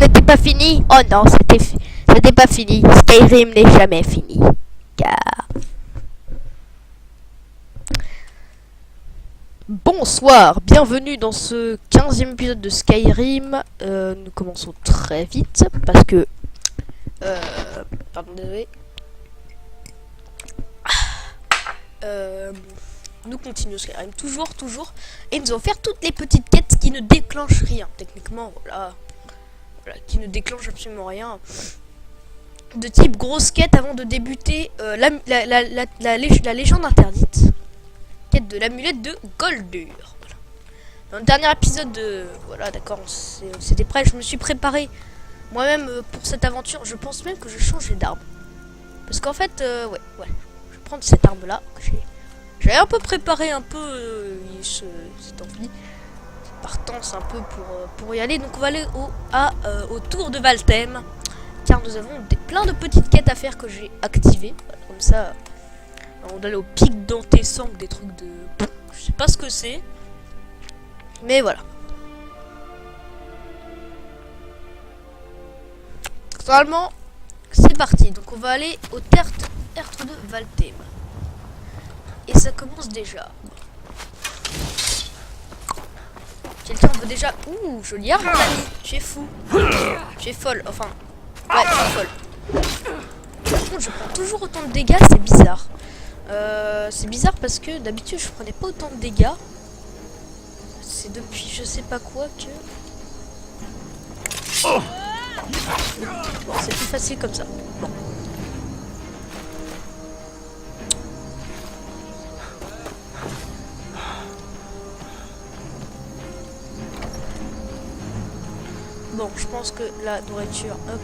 c'était pas fini. Oh non, c'était pas fini. Skyrim n'est jamais fini. Car... Bonsoir, bienvenue dans ce 15e épisode de Skyrim. Nous commençons très vite parce que... pardon, désolé. Nous continuons Skyrim, toujours. Et nous allons faire toutes les petites quêtes qui ne déclenchent rien. Techniquement, voilà, qui ne déclenchent absolument rien. De type grosse quête avant de débuter la légende interdite. Quête de l'amulette de Goldur. Voilà. Dans le dernier épisode de... Voilà, d'accord, c'était prêt. Je me suis préparé moi-même pour cette aventure. Je pense même que je changerai d'arme. Parce qu'en fait, ouais. Je vais prendre cette arme-là que j'avais un peu préparé cette envie. Partance un peu pour y aller. Donc on va aller au tour de Valtham. Car nous avons plein de petites quêtes à faire que j'ai activées. Voilà, comme ça, on va aller au pic d'Antesang, des trucs de... Je sais pas ce que c'est. Mais voilà. Normalement, c'est parti. Donc on va aller au tertre de Valtham. Et ça commence déjà. Quelqu'un veut déjà... Ouh, jolie arme, mon ami. Tu es fou. Tu es folle. Enfin... Ouais, tu es folle. Par contre, je prends toujours autant de dégâts, c'est bizarre. C'est bizarre parce que d'habitude, je prenais pas autant de dégâts. C'est depuis je sais pas quoi que... Bon, c'est plus facile comme ça. Bon. Bon, je pense que la nourriture... Hop.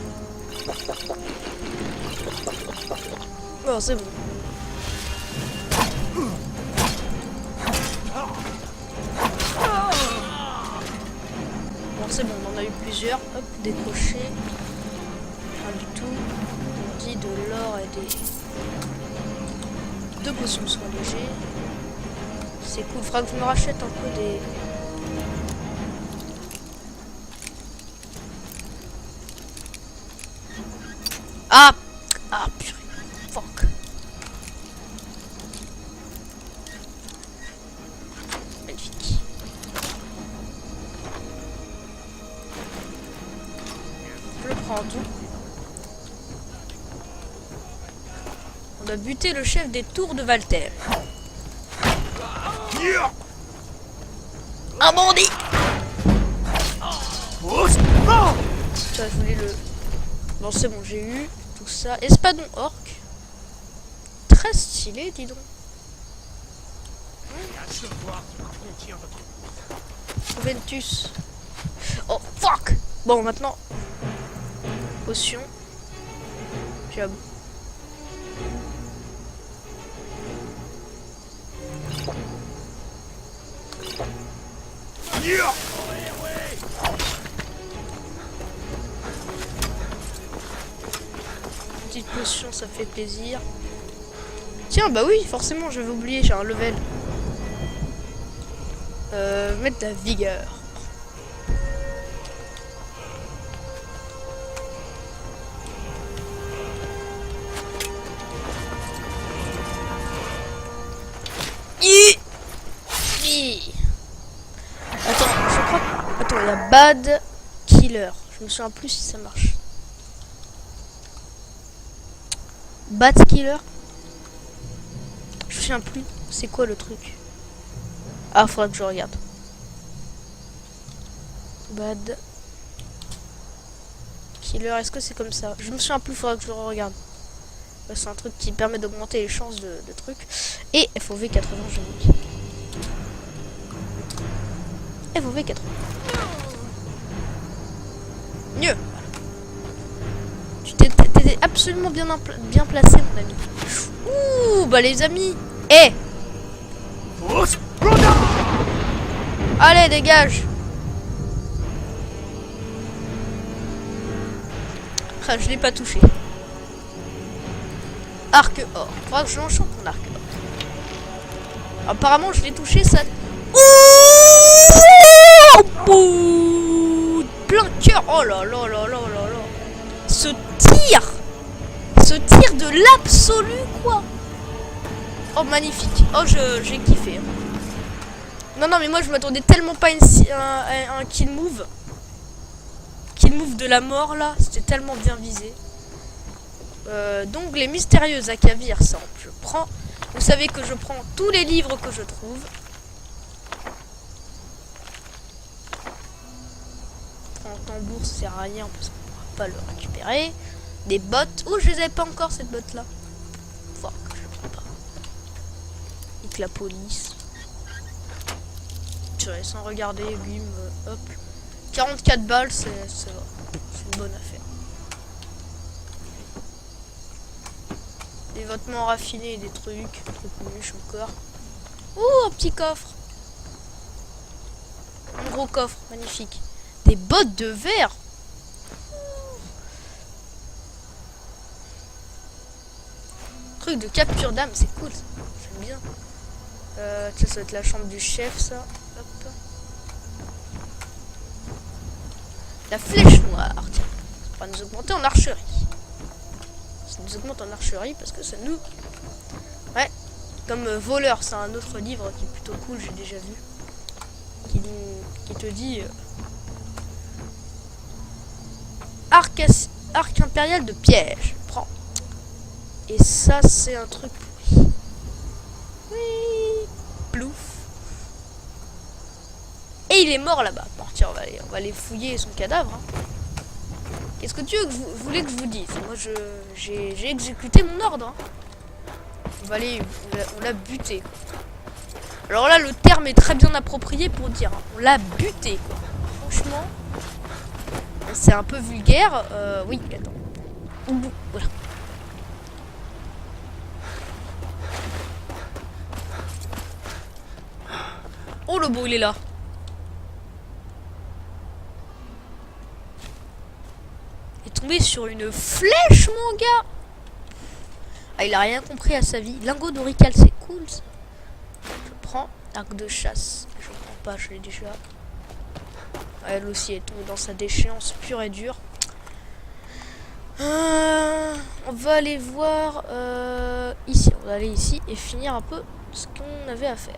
Bon, c'est bon. Bon, c'est bon, on en a eu plusieurs. Hop, décoché. Rien du tout. On dit de l'or et des... 2 potions soins légers. C'est cool. Faudra que je me rachète un peu des... Ah purée. Fuck. Magnifique. Je le prends tout. On a buté le chef des tours de Valtham. Un bandit. Tiens, je voulais le... Bon, c'est bon, j'ai eu tout ça. Espadon orc. Très stylé, dis donc. Ventus. Oh, fuck. Bon, maintenant. Potion. J'avoue. Petite potion, ça fait plaisir. Tiens, bah oui, forcément, j'avais oublié, j'ai un level. Mettre de la vigueur. Attends, je crois que... Attends, il y a Bad Killer. Je me souviens plus si ça marche. Bad Killer. Je me souviens plus. C'est quoi le truc? Ah, faudra que je regarde. Bad Killer, est-ce que c'est comme ça? Je me souviens plus, faudra que je le regarde. C'est un truc qui permet d'augmenter les chances de trucs. Et FOV 80, je vous dis. FOV 80. Mieux. Tu t'étais absolument bien placé, mon ami. Ouh, bah les amis. Eh. Allez, dégage. Ah, je l'ai pas touché. Arc or. Faudra que je l'enchante mon arc or. Apparemment, je l'ai touché, ça... Ouh, plein cœur. Oh là là là là là là. Ce tir de l'absolu, quoi. Oh, magnifique. Oh, j'ai kiffé. Non, non, mais moi, je m'attendais tellement pas à un kill move. Kill move de la mort, là. C'était tellement bien visé. Donc, les mystérieuses Akavir, ça, je prends. Vous savez que je prends tous les livres que je trouve. En tambour, ça sert à rien parce qu'on pourra pas le récupérer. Des bottes. Oh, je les avais pas encore, cette botte-là. Fuck, je le prends pas. Avec la police. Sans regarder, bim, hop. 44 balles, c'est une bonne affaire. Des vêtements raffinés et des trucs mûches encore. Oh, un petit coffre. Un gros coffre, magnifique. Des bottes de verre. Truc de capture d'âme, c'est cool. J'aime bien. Ça va être la chambre du chef, ça. Hop. La flèche noire. Tiens, ça va nous augmenter en archerie. Ça nous augmente en archerie parce que ça nous... Ouais. Comme voleur, c'est un autre livre qui est plutôt cool, j'ai déjà vu. Qui te dit... Arc impérial de piège. Prends. Et ça, c'est un truc pourri. Oui. Plouf. Et il est mort là-bas. Bon, tiens, on va aller fouiller son cadavre. Hein. Qu'est-ce que tu veux que vous voulez que je vous dise? Moi, j'ai exécuté mon ordre. Hein. On l'a buté. Alors là, le terme est très bien approprié pour dire. Hein. On l'a buté, quoi. Franchement, c'est un peu vulgaire. Oui, attends. Voilà. Oh, le beau, il est là. Il est tombé sur une flèche, mon gars. Ah, il a rien compris à sa vie. Lingot d'orical, c'est cool, ça. Je prends arc de chasse. Je prends pas, je l'ai déjà. Elle aussi est tombée dans sa déchéance pure et dure. On va aller voir ici. On va aller ici et finir un peu ce qu'on avait à faire.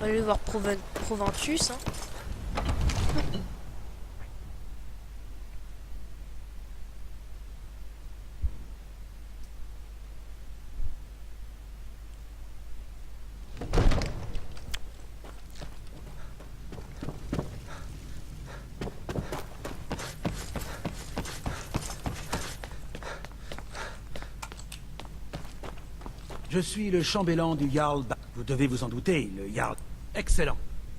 On va aller voir Proventus. Hein. Je suis le chambellan du Jarl. Vous devez vous en douter, le Jarl. Excellent.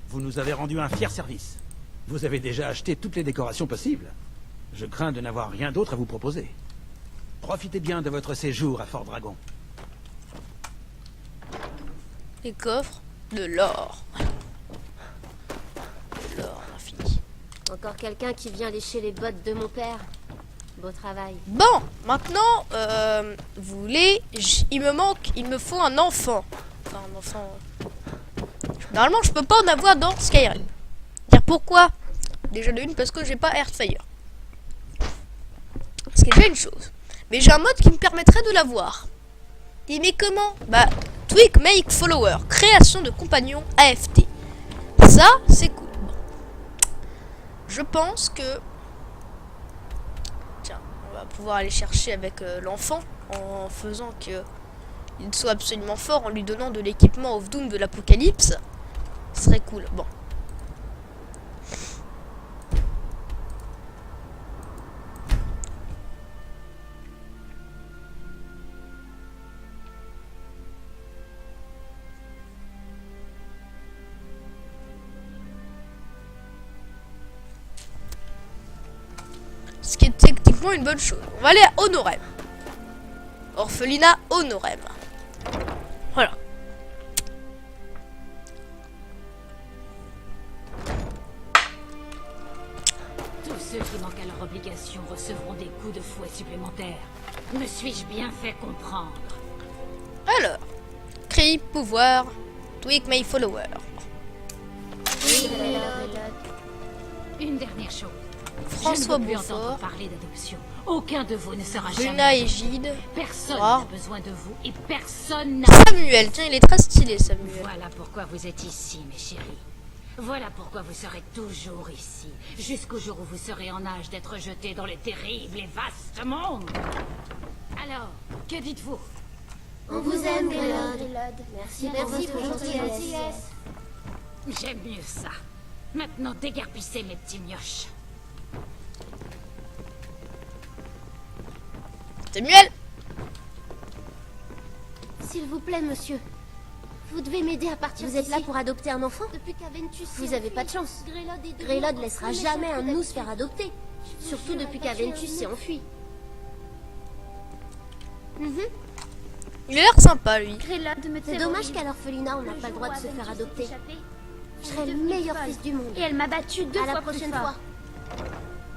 Vous nous avez rendu un fier service. Vous avez déjà acheté toutes les décorations possibles. Je crains de n'avoir rien d'autre à vous proposer. Profitez bien de votre séjour à Fort Dragon. Les coffres, de l'or. De l'or infini. Encore quelqu'un qui vient lécher les bottes de mon père. Beau travail. Bon, maintenant, vous voulez... Il me faut un enfant. Enfin, un enfant... Normalement, je peux pas en avoir dans Skyrim. Dire pourquoi? Déjà de une, parce que j'ai pas Earthfire. Ce qui est déjà une chose. Mais j'ai un mode qui me permettrait de l'avoir. Et mais comment? Bah, Tweak Make Follower. Création de compagnons AFT. Ça, c'est cool. Bon. Je pense que... Tiens, on va pouvoir aller chercher avec l'enfant en faisant que il soit absolument fort, en lui donnant de l'équipement of Doom de l'Apocalypse. Ce serait cool. Bon. Ce qui est techniquement une bonne chose. On va aller à Honorem. Orphelinat Honorem. Voilà. Tous Ceux qui manquent à leur obligation recevront des coups de fouet supplémentaires. Me suis-je bien fait comprendre? Alors, cri, pouvoir, tweak my follower. Oui, Grelod. Une dernière chose. François Je ne veux plus entendre Beaufort, parler d'adoption. Aucun de vous ne sera Bruna jamais et adopté. Gide. Personne Wow. n'a besoin de vous et personne n'a... Samuel, tiens, il est très stylé, Samuel. Voilà pourquoi vous êtes ici, mes chéris. Voilà pourquoi vous serez toujours ici, jusqu'au jour où vous serez en âge d'être jetés dans le terrible et vaste monde. Alors, que dites-vous? On vous aime, Grelod. Merci pour votre gentillesse. J'aime mieux ça. Maintenant, déguerpissez mes petits mioches. Samuel, S'il vous plaît, monsieur. Vous devez m'aider à partir. Vous êtes là pour adopter un enfant? Vous avez pas de chance. Grelod laissera jamais un de nous se faire adopter. Surtout depuis qu'Aventus s'est enfui. il a l'air sympa, lui. C'est dommage qu'à l'orphelinat, on n'a pas le droit de se faire adopter. Je serai le meilleur fils du monde. Et elle m'a battu 2 fois. À la prochaine fois.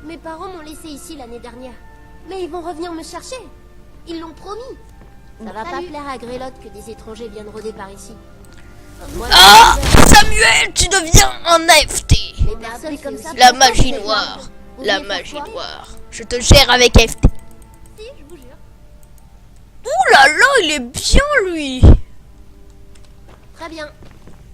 Mes parents m'ont laissé ici l'année dernière. Mais ils vont revenir me chercher. Ils l'ont promis. Ça va pas plaire à Grelod que des étrangers viennent rôder par ici. Moi, Ah, Samuel, tu deviens un AFT. les personnes comme ça. La magie noire. La magie noire. Je te gère avec AFT. Si, je vous jure. Ouh là là, il est bien, lui. Très bien.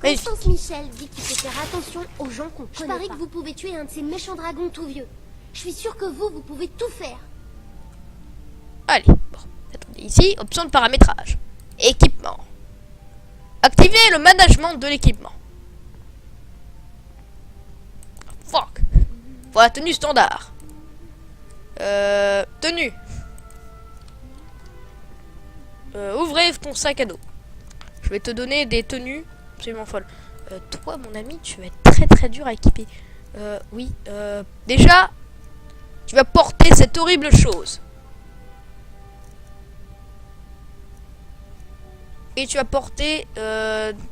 Magnifique. Constance Michel dit qu'il faut faire attention aux gens qu'on connaît. Je parie que vous pouvez tuer un de ces méchants dragons tout vieux. Je suis sûre que vous pouvez tout faire. Allez, bon. Attendez, ici, option de paramétrage. Équipement. Activer le management de l'équipement. Fuck. Voilà, tenue standard. Tenue. Ouvrez ton sac à dos. Je vais te donner des tenues absolument folles. Toi, mon ami, tu vas être très très dur à équiper. Oui. Déjà, tu vas porter cette horrible chose. Et tu vas porter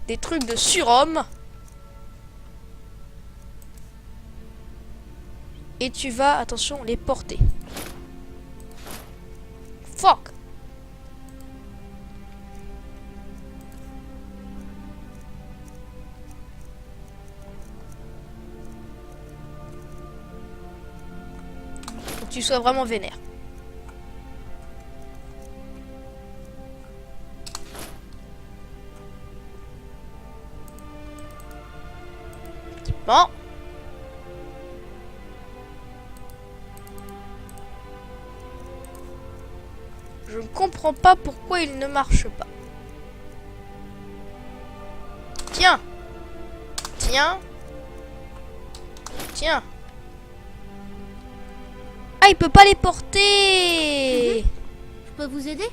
des trucs de surhomme. Et tu vas, attention, les porter. Fuck. Faut que tu sois vraiment vénère. Bon. Je ne comprends pas pourquoi il ne marche pas. Tiens. Tiens. Tiens. Ah, il peut pas les porter. Je peux vous aider?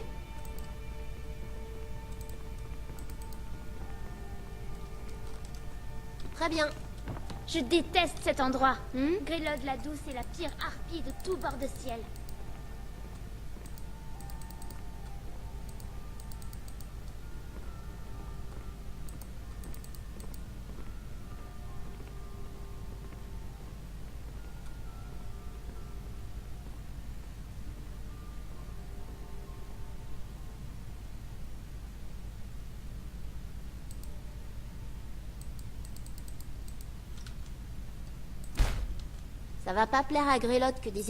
Très bien. Je déteste cet endroit. Grelod la douce est la pire harpie de tout bord de ciel. Ça va pas plaire à Grelod que des...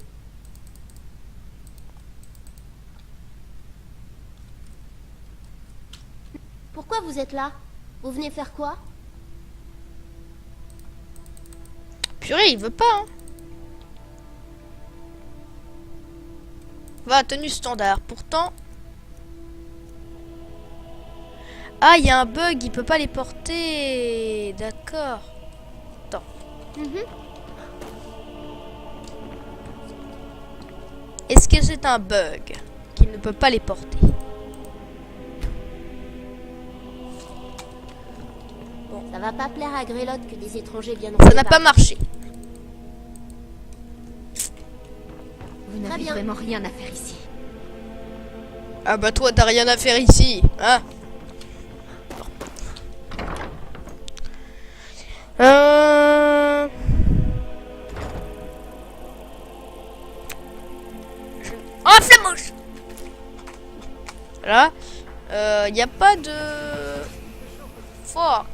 Pourquoi vous êtes là? Vous venez faire quoi? Purée, il veut pas, hein. Va, tenue standard. Pourtant... Ah, il y a un bug, il peut pas les porter. D'accord. Attends. Est-ce que c'est un bug qu'il ne peut pas les porter? Ça va pas plaire à Grelod que des étrangers viennent... Ça n'a pas marché. Vous n'avez Vraiment rien à faire ici. Ah bah toi, t'as rien à faire ici, hein? Oh, flamouche. Voilà. Y a pas de... Fuck.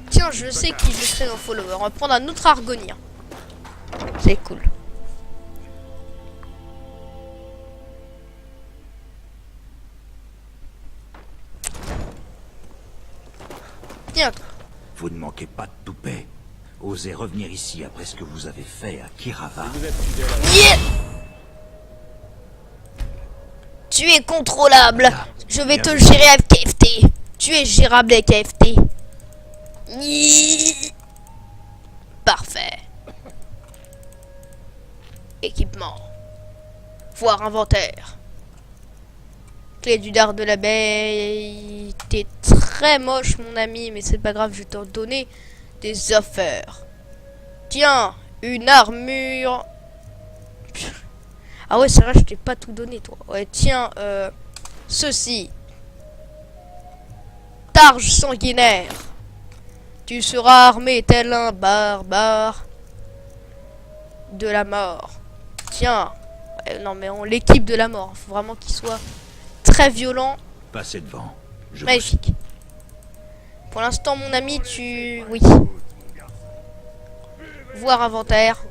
Tiens, je sais qui je serai en follower. On va prendre un autre argonien. C'est cool. Tiens, toi. Vous ne manquez pas de toupet. Osez revenir ici après ce que vous avez fait à Kirava. Yeah. Tu es contrôlable. Je vais te gérer avec KFT. Tu es gérable avec KFT. Ni- Parfait. Équipement. Voir inventaire. Clé du dard de l'abeille. T'es très moche, mon ami, mais c'est pas grave, je vais t'en donner des affaires. Tiens, une armure. Ah ouais, c'est vrai, je t'ai pas tout donné, toi. Ouais, tiens, ceci. Targe sanguinaire. Tu seras armé tel un barbare de la mort. Tiens. Ouais, non, mais on l'équipe de la mort. Faut vraiment qu'il soit très violent. Passez devant. Je vous Magnifique. Pour l'instant, mon ami, tu... Oui. Voir inventaire.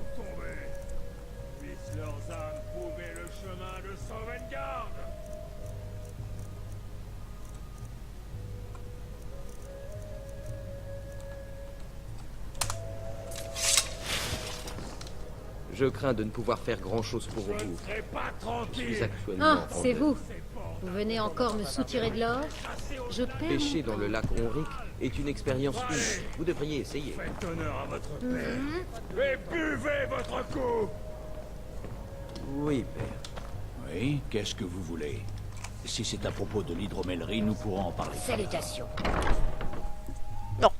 Je crains de ne pouvoir faire grand-chose pour vous. Je suis actuellement Ah, en c'est deuil. vous. Vous venez encore me soutirer de l'or? Je perds mon Pêcher dans le lac Onric est une expérience unique. Vous devriez essayer. Oui, père. Oui, qu'est-ce que vous voulez? Si c'est à propos de l'hydromellerie, nous pourrons en parler. Salutations. Non.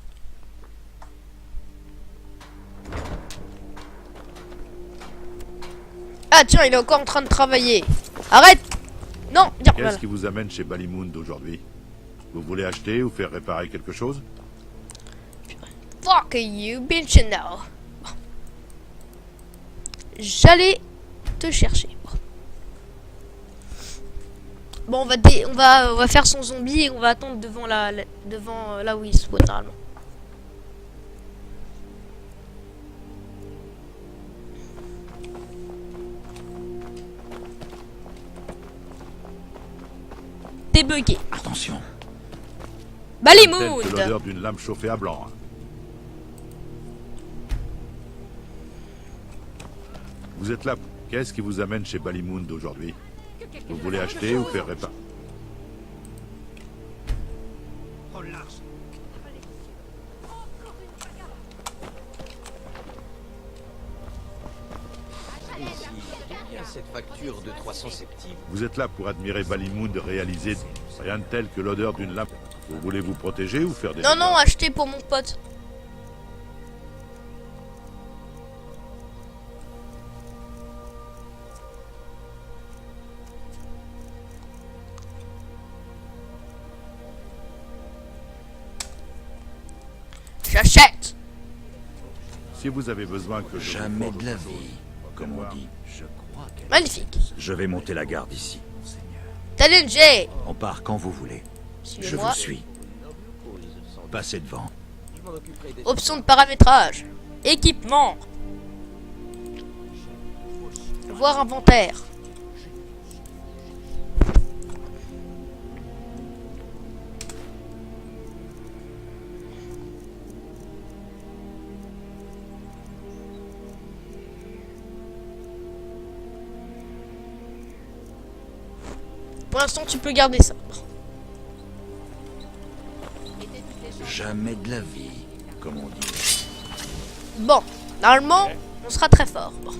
Ah tiens, il est encore en train de travailler. Arrête. Non, viens, Qu'est-ce voilà. qui vous amène chez Ballymound aujourd'hui? Vous voulez acheter ou faire réparer quelque chose? Fuck you, bitch now. J'allais te chercher. Bon, on va faire son zombie et on va attendre devant devant là où il spawn normalement. T'es bugué. Attention. Telle que Ballymound. l'odeur d'une lame chauffée à blanc. Hein. Vous êtes là. Qu'est-ce qui vous amène chez Ballymound aujourd'hui? Vous voulez acheter ou faire réparer? Bien cette facture de 300 septimes. Vous êtes là pour admirer Ballymound réaliser rien de tel que l'odeur d'une lame. Vous voulez vous protéger ou faire des Non, dégâts? non, acheter pour mon pote. J'achète. Si vous avez besoin que je vous Jamais vende de la autre chose, vie, comme on dit. Magnifique. Je vais monter la garde ici. Challenger. On part quand vous voulez. Je Suivez-moi. vous suis. Passez devant. Je m'en occuperai des... Option de paramétrage. Équipement. Voir inventaire. Pour l'instant, tu peux garder ça. Jamais de la vie, comme on dit. Bon, normalement, on sera très fort. Bon.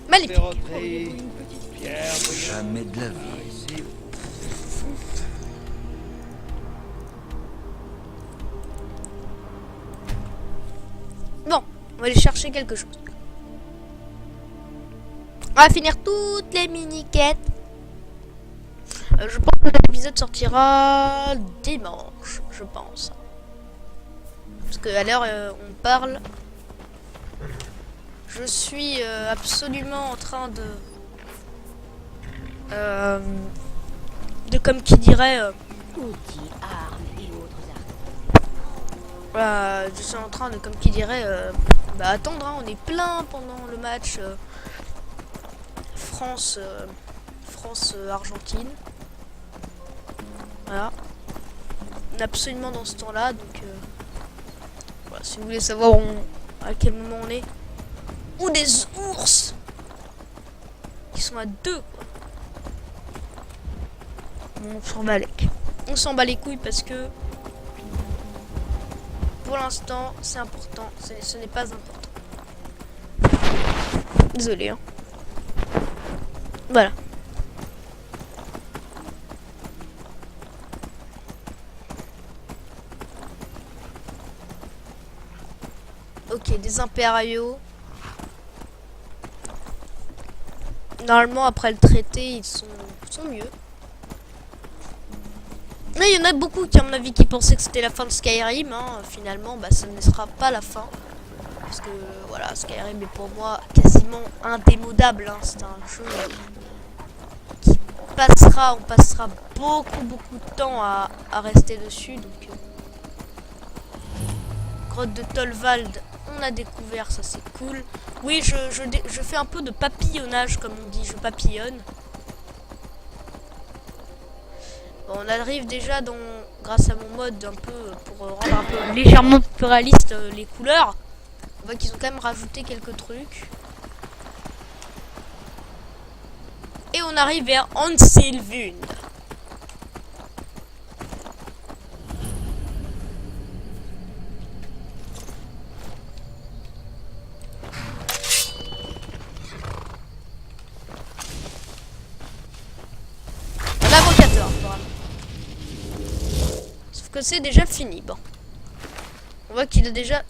Magnifique. Jamais de la vie. Bon, on va aller chercher quelque chose. On va finir toutes les mini-quêtes. Je pense que l'épisode sortira dimanche. dimanche, je pense. Parce que à l'heure on parle, je suis absolument en train de comme qui dirait Outils, armes et autres je suis en train de comme qui dirait attendre, hein, on est plein pendant le match France Argentine. Voilà, on est absolument dans ce temps-là, donc voilà, si vous voulez savoir à quel moment on est. Ou des ours qui sont à deux, quoi. On s'en bat on s'en bat les couilles parce que pour l'instant c'est important, ce n'est pas important. Désolé, hein. Voilà. Ok, des impériaux. Normalement, après le traité, ils sont mieux. Mais il y en a beaucoup qui, à mon avis, qui pensaient que c'était la fin de Skyrim. Hein. Finalement, ça ne sera pas la fin. Parce que, voilà, Skyrim est pour moi quasiment indémodable. Hein. C'est un jeu qui passera, on passera beaucoup de temps à rester dessus. Donc, grotte de Tolvald, on a découvert, ça c'est cool. Oui, je fais un peu de papillonnage, comme on dit, je papillonne. Bon, on arrive déjà grâce à mon mode un peu, pour rendre un peu légèrement plus réaliste les couleurs. On voit qu'ils ont quand même rajouté quelques trucs. Et on arrive vers Ansilvund. Que c'est déjà fini. Bon, on voit qu'il a déjà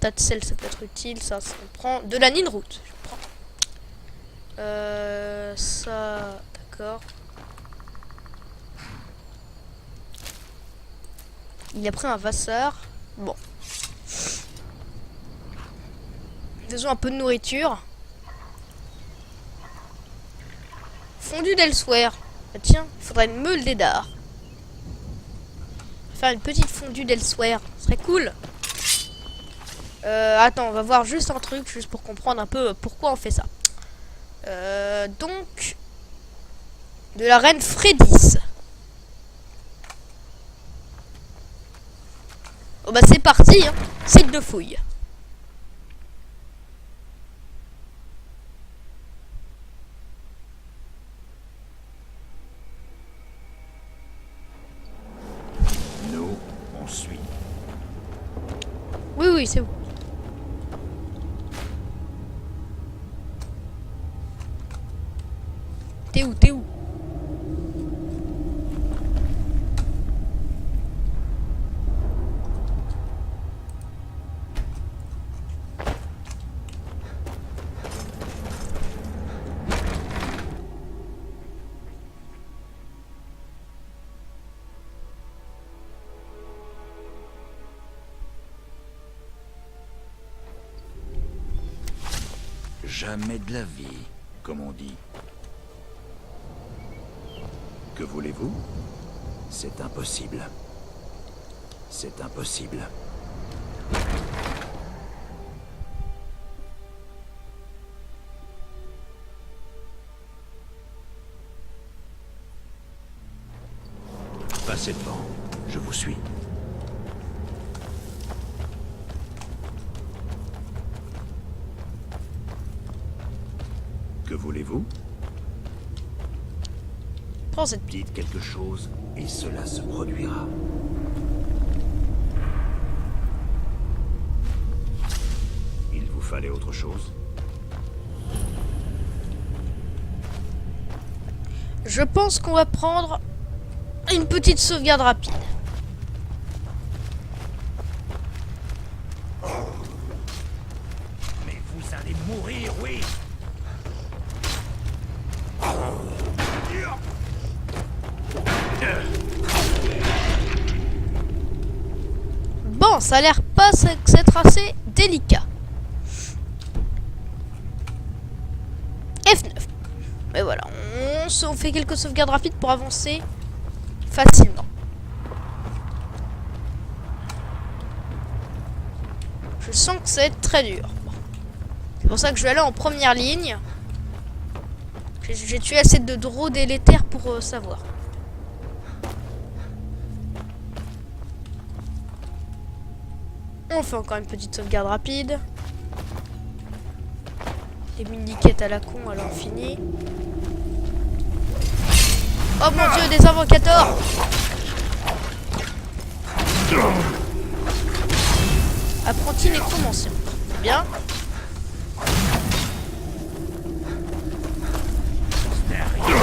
tas de sel, ça peut être utile. Ça, on prend de la Ninroot. Je prends ça, d'accord. Il a pris un vasseur. Bon, faisons un peu de nourriture. Fondu d'Elsewhere. Tiens, il faudrait une meule d'Edar. Faire une petite fondue d'Elsewhere, ce serait cool. Attends, on va voir juste un truc, juste pour comprendre un peu pourquoi on fait ça. Donc, de la reine Frédis. Oh c'est parti, hein. Site de fouille. Oui, c'est bon. T'es où? Jamais de la vie, comme on dit. Que voulez-vous? C'est impossible. C'est impossible. Passez devant, je vous suis. Que voulez-vous? Prends cette... Dites quelque chose et cela se produira. Il vous fallait autre chose? Je pense qu'on va prendre une petite sauvegarde rapide. Mais vous allez mourir, oui! Bon, ça a l'air pas s'être assez délicat. F9. Et voilà, on fait quelques sauvegardes rapides pour avancer facilement. Je sens que ça va être très dur. Bon. C'est pour ça que je vais aller en première ligne. J'ai tué assez de drôles délétères pour savoir. On fait encore une petite sauvegarde rapide. Des mini-quêtes à la con à l'infini. Oh mon dieu, des invocators! Apprenti nécromancien. Bien. Je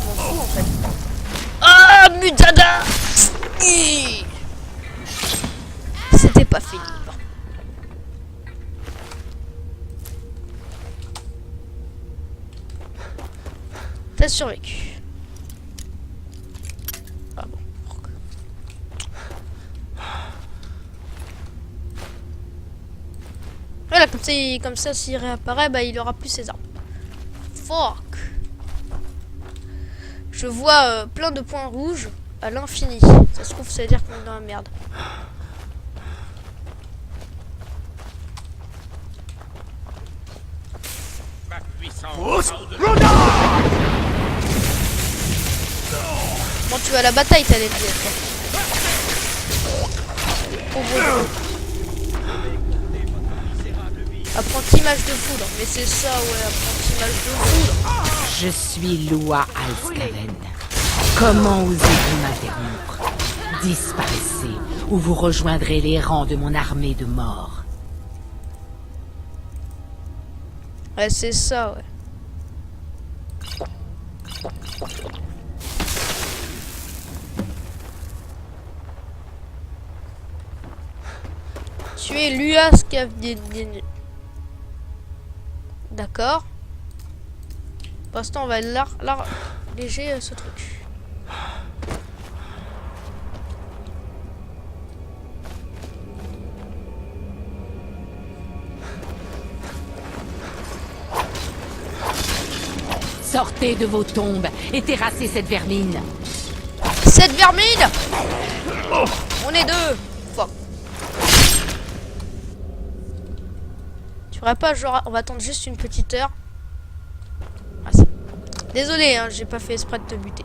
m'en fous en fait. Ah, Mutada! C'était pas fini. T'as survécu. Ah bon. Voilà, comme ça s'il réapparaît, bah il aura plus ses armes. Fuck. Je vois plein de points rouges à l'infini. Ça se trouve, ça veut dire qu'on est dans la merde. Bon, tu vas à la bataille, t'as les pieds. Apprenti mage de foudre. Mais c'est ça, ouais, apprenti mage de foudre. Je suis Lua Alskaven. Comment osez-vous m'interrompre? Disparaissez, ou vous rejoindrez les rangs de mon armée de mort. Ouais, c'est ça, ouais. Tu es Luas Kavdin. D'accord. Pour l'instant, on va léger ce truc. Sortez de vos tombes et terrassez cette vermine. Cette vermine! On est deux! Fuck. Tu ferais pas genre... On va attendre juste une petite heure. Ah, si. Désolé, hein, j'ai pas fait exprès de te buter.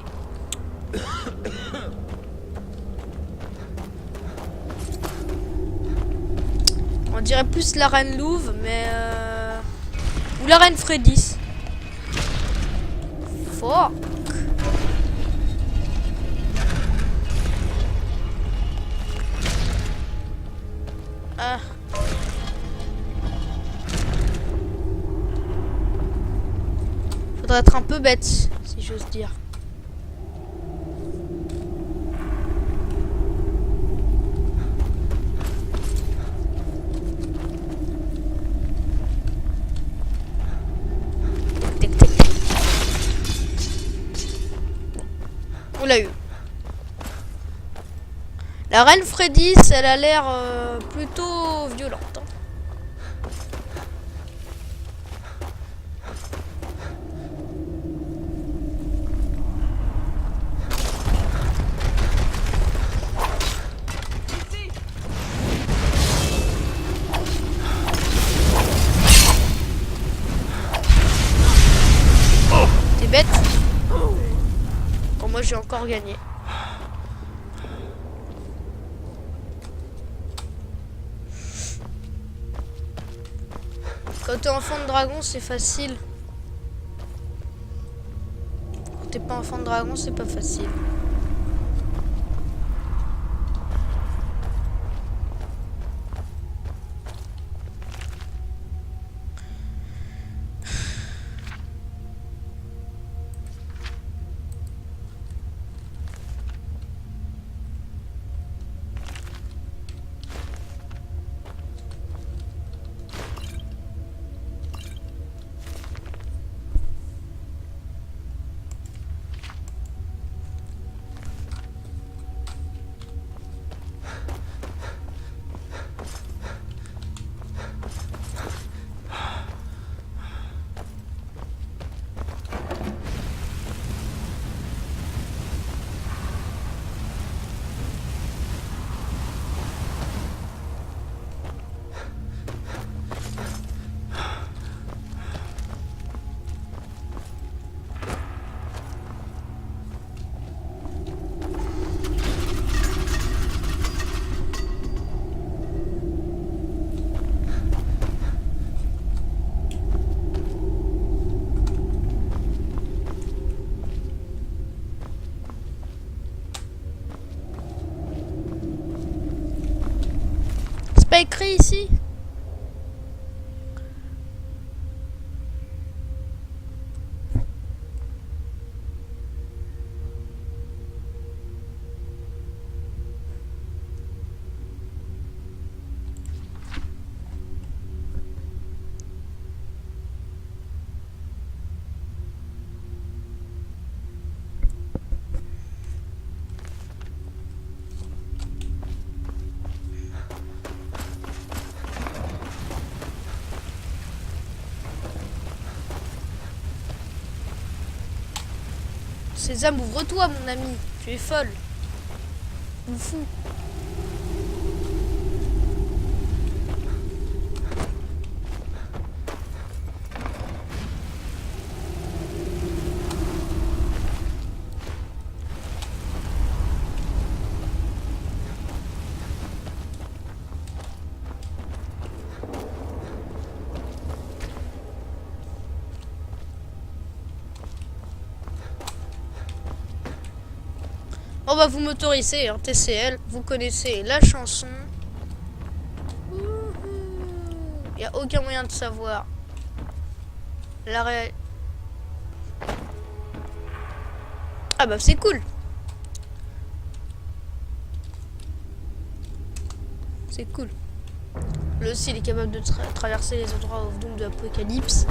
On dirait plus la reine Louve, mais... Ou la reine Fredis. Fuck. Ah. Faudrait être un peu bête, si j'ose dire. Tic, tic, tic. On l'a eu. La reine Fredis, elle a l'air plutôt violente. Hein. T'es bête? Bon, moi j'ai encore gagné. Quand t'es enfant de dragon, c'est facile. Quand t'es pas enfant de dragon, c'est pas facile. pas écrit ici? Sésame, ouvre-toi, mon ami. Tu es folle. Ou fou. Oh bah vous m'autorisez, hein, TCL, vous connaissez la chanson. Il n'y a aucun moyen de savoir la réelle. Ah bah c'est cool. C'est cool. Lui aussi il est capable de traverser les endroits au doom de l'Apocalypse.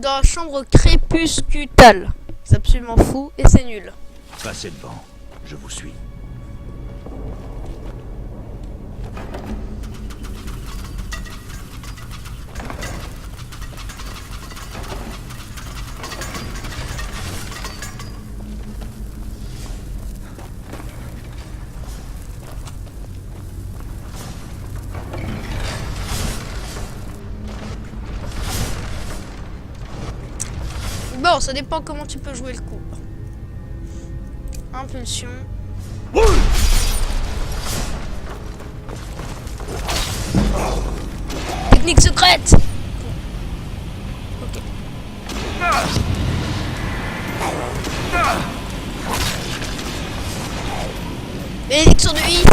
Dans la chambre crépuscutale. C'est absolument fou et c'est nul. Passez devant, je vous suis. Bon, ça dépend comment tu peux jouer le coup. Impulsion. Technique secrète. Ok. Bénédiction de 8.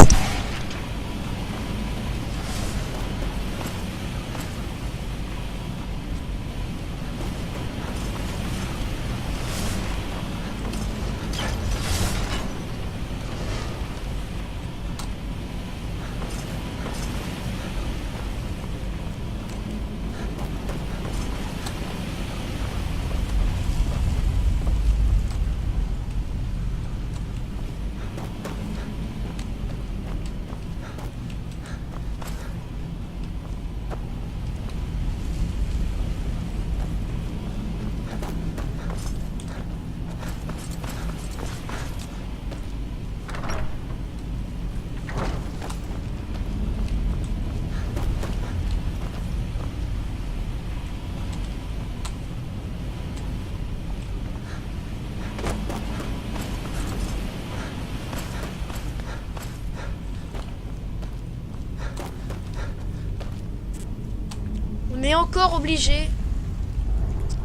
On est encore obligé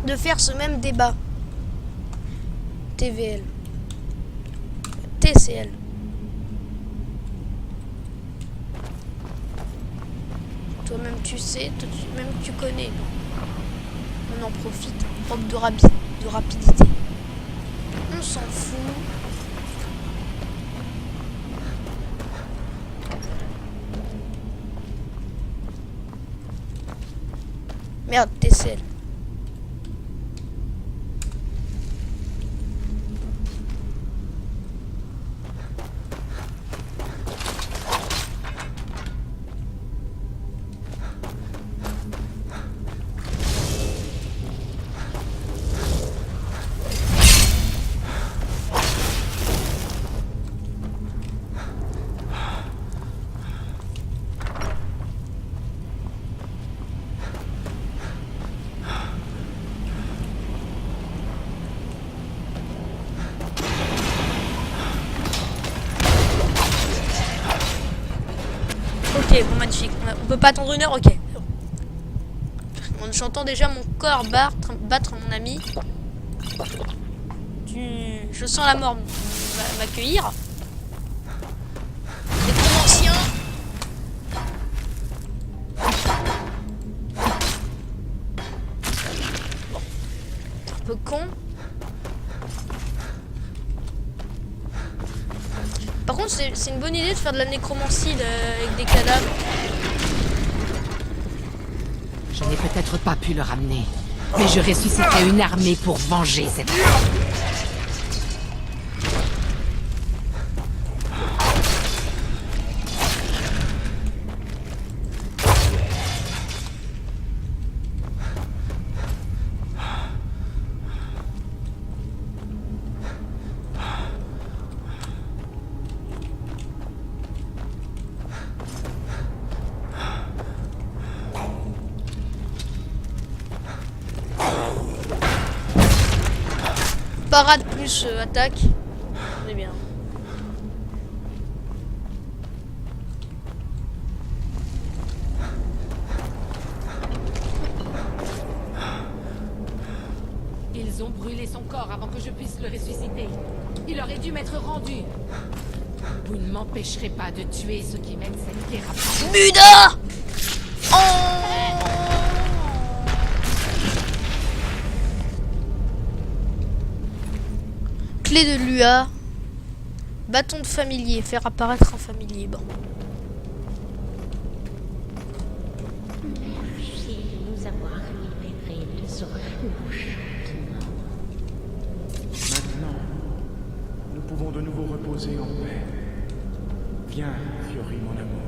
de faire ce même débat. TVL. TCL. Toi-même tu sais, toi-même tu connais. On en profite. Propre de rapidité. On s'en fout. Merde, TCL. Ok, bon, magnifique. On peut pas attendre une heure, ok. J'entends déjà mon corps battre mon ami. Je sens la mort m'accueillir. Nécromancien. Bon. Un peu con. Par contre, c'est une bonne idée de faire de la nécromancie avec des cadavres. Je n'ai peut-être pas pu le ramener, mais je ressusciterai une armée pour venger cette fois. Parade plus attaque. On est bien. Ils ont brûlé son corps avant que je puisse le ressusciter. Il aurait dû m'être rendu. Vous ne m'empêcherez pas de tuer ceux qui mènent cette guerre à Muda! Oh! Clé de Lua. Bâton de familier. Faire apparaître un familier. Bon. Merci de nous avoir libérés de ce rouge. Maintenant, nous pouvons de nouveau reposer en paix. Viens, Fiori, mon amour.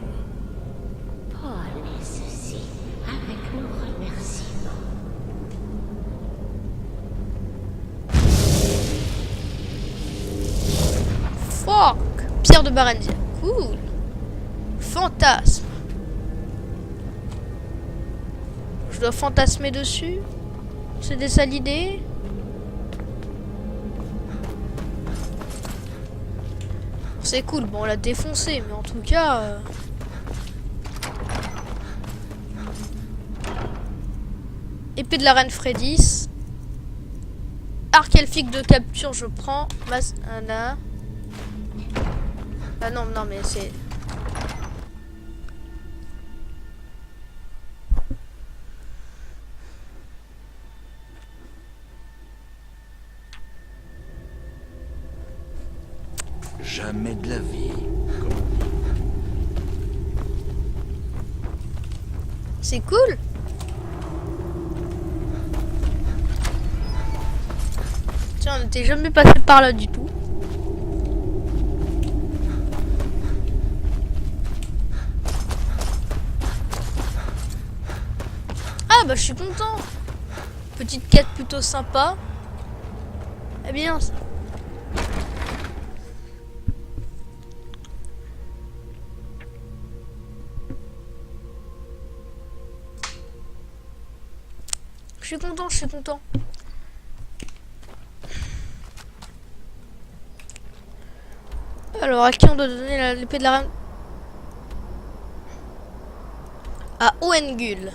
Paul et ceci avec nos remerciements. Fuck! Pierre de Barendia. Cool. Fantasme. Je dois fantasmer dessus. C'est ça l'idée. C'est cool. Bon, on l'a défoncé, mais en tout cas... Épée de la reine Fredis. Arc elfique de capture, je prends. Masana. Ah non, non, mais c'est... Jamais de la vie. C'est cool. Tiens, on n'était jamais passé par là du tout. Ah bah je suis content. Petite quête plutôt sympa. Eh bien ça. Je suis content, je suis content. Alors, à qui on doit donner l'épée de la reine? À Oengul.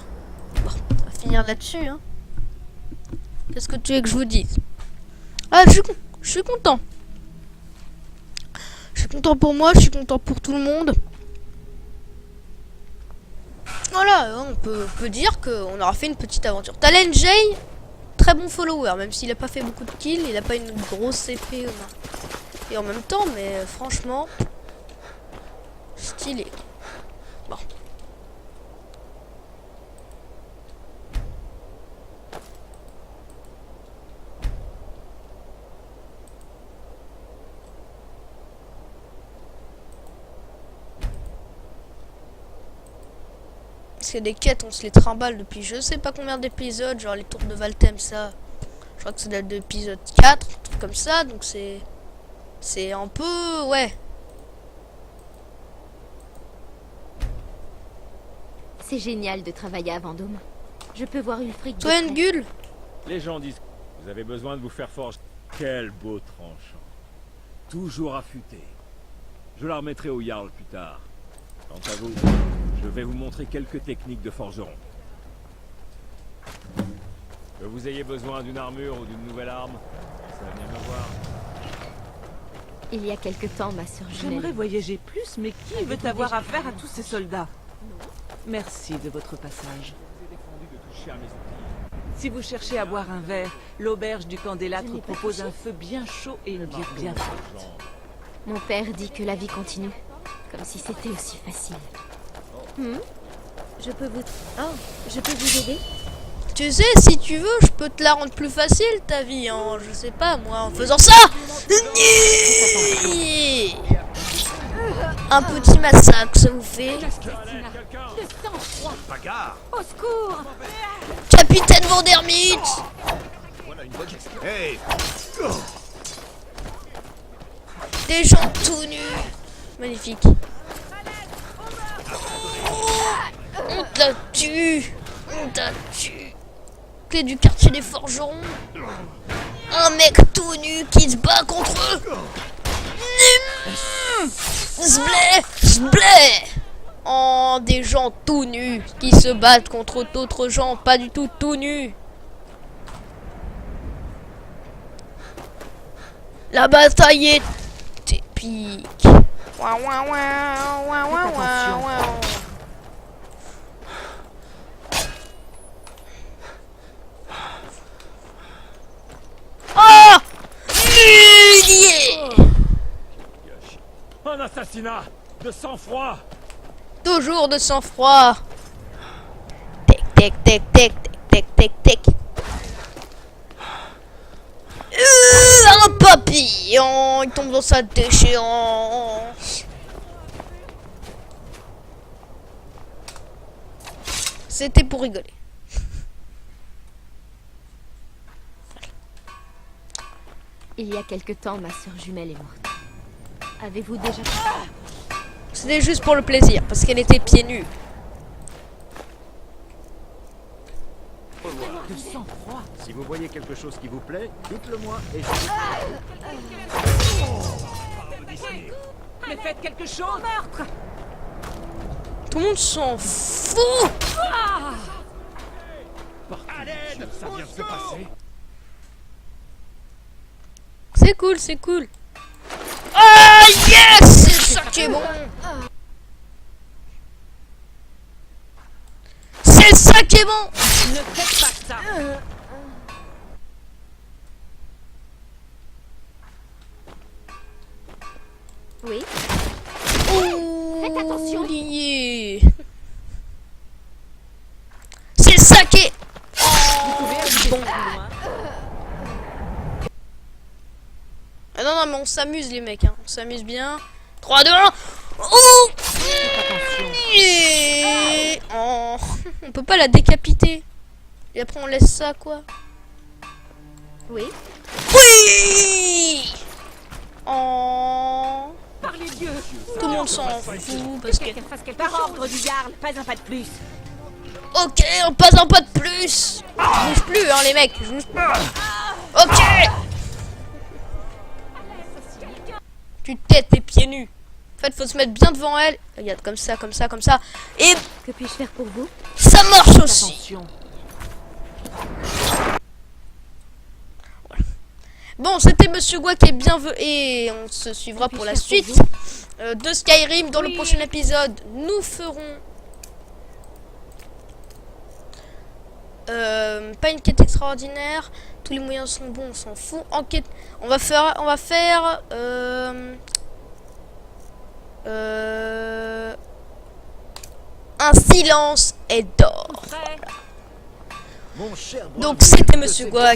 Bon, on va finir là-dessus. Hein. Qu'est-ce que tu veux que je vous dise? Ah, je suis content. Je suis content pour moi, je suis content pour tout le monde. Voilà, on peut dire qu'on aura fait une petite aventure. Talon Jay, très bon follower, même s'il a pas fait beaucoup de kills, il a pas une grosse épée et en même temps, mais franchement, stylé. Bon. Parce que des quêtes, on se les trimballe depuis je sais pas combien d'épisodes, genre les tours de Valtem, ça. Je crois que c'est date de l'épisode 4, un truc comme ça, donc c'est un peu... ouais. C'est génial de travailler à Vendôme. Je peux voir Ulfric. Toi, Engul. Les gens disent que vous avez besoin de vous faire forger. Quel beau tranchant. Toujours affûté. Je la remettrai au Jarl plus tard. Quant à vous, je vais vous montrer quelques techniques de forgeron. Que vous ayez besoin d'une armure ou d'une nouvelle arme, Venez me voir. Il y a quelque temps, ma sœur jumelle. J'aimerais voyager plus, mais qui veut avoir affaire à tous ces soldats? Merci de votre passage. Si vous cherchez à boire un verre, l'auberge du Candélâtre propose un feu bien chaud et une bière bien forte. Mon père dit que la vie continue, comme si c'était aussi facile. Je peux vous aider? Tu sais, si tu veux, je peux te la rendre plus facile ta vie, hein. Je sais pas moi, en faisant ça. Un petit massacre, ça vous fait. Au secours! Capitaine Vandermeat. Hey! Des gens tout nus. Magnifique. On t'a tué. On t'a tué. Clé du quartier des forgerons. Un mec tout nu qui se bat contre eux. Zblé, zblé. Oh, des gens tout nus qui se battent contre d'autres gens pas du tout tout nus. La bataille est épique. Ouah, ouah, ouah, ouah, ouah, ouah, ouah. Oh! Humilié! Un assassinat de sang-froid. Toujours de sang-froid. Tic, tic, tic, tic, tic, tic, tic. Un papillon, il tombe dans sa déchéance. C'était pour rigoler. Il y a quelque temps, ma sœur jumelle est morte. Avez-vous déjà... C'était juste pour le plaisir, parce qu'elle était pieds nus. De sang-froid. Si vous voyez quelque chose qui vous plaît, dites-le moi et Mais faites quelque chose! Meurtre! Tout le monde s'en fout. Ça vient de se passer. C'est cool, c'est cool. Ah yes, c'est ça qui est bon. C'est ça qui est bon. Ne faites pas ça! Oui? Faites attention. C'est ça qui est bon. Ah non, non, mais on s'amuse les mecs, hein. On s'amuse bien. 3, 2, 1. Oh, et... oh. On peut pas la décapiter. Et après on laisse ça quoi. Oui? Oui. Oh. Par les dieux! Tout le monde s'en fout parce que... Par ordre du Jarl, pas un pas de plus! Ok, on passe un pas de plus. Je bouge plus hein les mecs, je bouge plus. Ok. Tu têtes les pieds nus. En fait, faut se mettre bien devant elle. Regarde, comme ça, comme ça, comme ça. Et Que puis-je faire pour vous? ça marche aussi. Attention. Voilà. Bon, c'était Monsieur Gua qui est bienvenu et on se suivra pour la suite de Skyrim dans le prochain épisode. Nous ferons pas une quête extraordinaire. Tous les moyens sont bons, on s'en fout. Enquête. On va faire un silence et d'or. Mon cher Donc c'était Monsieur Gua.